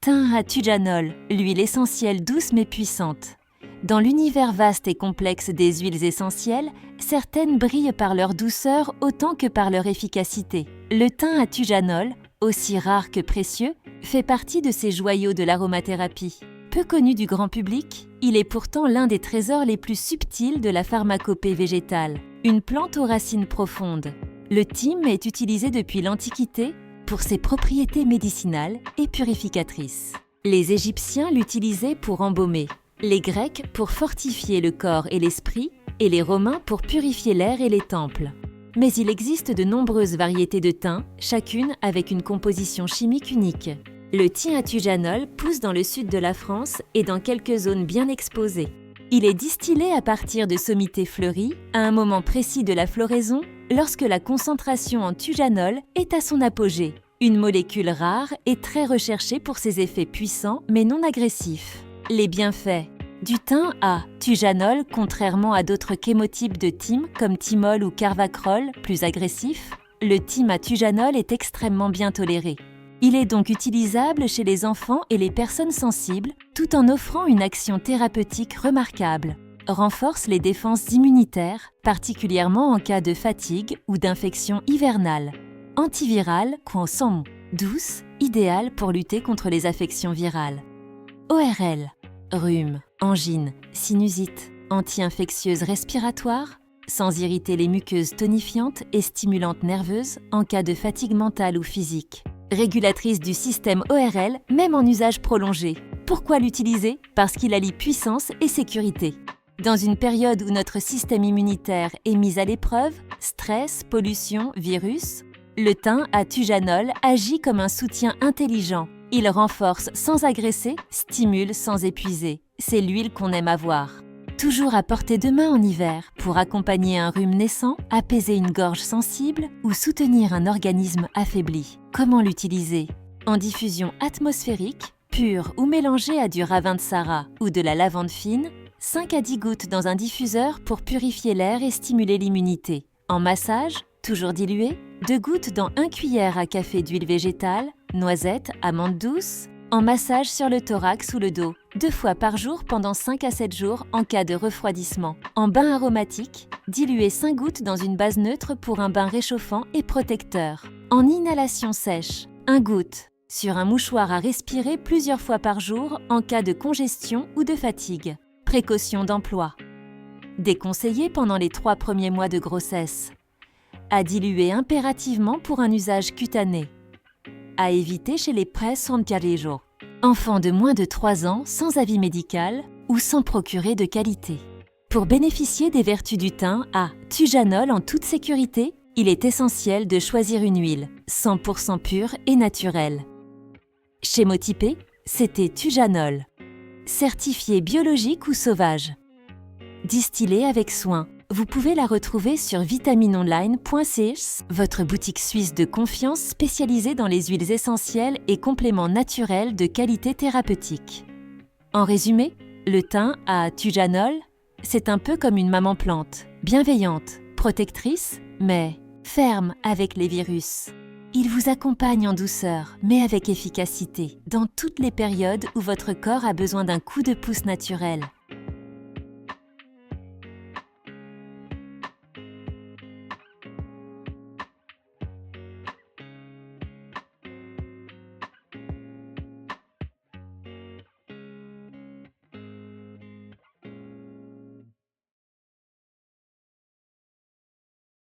thym à tujanol, l'huile essentielle douce mais puissante. Dans l'univers vaste et complexe des huiles essentielles, certaines brillent par leur douceur autant que par leur efficacité. Le thym à tujanol, aussi rare que précieux, fait partie de ces joyaux de l'aromathérapie. Peu connu du grand public, il est pourtant l'un des trésors les plus subtils de la pharmacopée végétale. Une plante aux racines profondes. Le thym est utilisé depuis l'Antiquité pour ses propriétés médicinales et purificatrices. Les Égyptiens l'utilisaient pour embaumer, les Grecs pour fortifier le corps et l'esprit, et les Romains pour purifier l'air et les temples. Mais il existe de nombreuses variétés de thym, chacune avec une composition chimique unique. Le thym à tujanol pousse dans le sud de la France et dans quelques zones bien exposées. Il est distillé à partir de sommités fleuries, à un moment précis de la floraison, lorsque la concentration en tujanol est à son apogée. Une molécule rare et très recherchée pour ses effets puissants mais non agressifs. Les bienfaits du thym à tujanol, contrairement à d'autres chémotypes de thym comme thymol ou carvacrol, plus agressifs, le thym à tujanol est extrêmement bien toléré. Il est donc utilisable chez les enfants et les personnes sensibles, tout en offrant une action thérapeutique remarquable. Renforce les défenses immunitaires, particulièrement en cas de fatigue ou d'infection hivernale. Antivirale, douce, idéale pour lutter contre les affections virales. ORL, rhume, angine, sinusite, anti-infectieuse respiratoire, sans irriter les muqueuses tonifiantes et stimulantes nerveuses en cas de fatigue mentale ou physique. Régulatrice du système ORL, même en usage prolongé. Pourquoi l'utiliser? Parce qu'il allie puissance et sécurité. Dans une période où notre système immunitaire est mis à l'épreuve, stress, pollution, virus, le thym à tujanol agit comme un soutien intelligent. Il renforce sans agresser, stimule sans épuiser. C'est l'huile qu'on aime avoir. Toujours à portée de main en hiver pour accompagner un rhume naissant, apaiser une gorge sensible ou soutenir un organisme affaibli. Comment l'utiliser? En diffusion atmosphérique, pure ou mélangée à du ravin de Sara ou de la lavande fine, 5 à 10 gouttes dans un diffuseur pour purifier l'air et stimuler l'immunité. En massage, toujours dilué, 2 gouttes dans 1 cuillère à café d'huile végétale, noisette, amande douce, en massage sur le thorax ou le dos, 2 fois par jour pendant 5 à 7 jours en cas de refroidissement. En bain aromatique, diluez 5 gouttes dans une base neutre pour un bain réchauffant et protecteur. En inhalation sèche, 1 goutte sur un mouchoir à respirer plusieurs fois par jour en cas de congestion ou de fatigue. Précaution d'emploi. Déconseillé pendant les 3 premiers mois de grossesse. À diluer impérativement pour un usage cutané. À éviter chez les pre-sonpialejo. Enfants de moins de 3 ans sans avis médical ou sans procurer de qualité. Pour bénéficier des vertus du thym à tujanol en toute sécurité, il est essentiel de choisir une huile 100% pure et naturelle. Chémotypé, c'était tujanol. Certifié biologique ou sauvage. Distillé avec soin. Vous pouvez la retrouver sur vitaminonline.ch, votre boutique suisse de confiance spécialisée dans les huiles essentielles et compléments naturels de qualité thérapeutique. En résumé, le thym à tujanol, c'est un peu comme une maman plante, bienveillante, protectrice, mais ferme avec les virus. Il vous accompagne en douceur, mais avec efficacité, dans toutes les périodes où votre corps a besoin d'un coup de pouce naturel.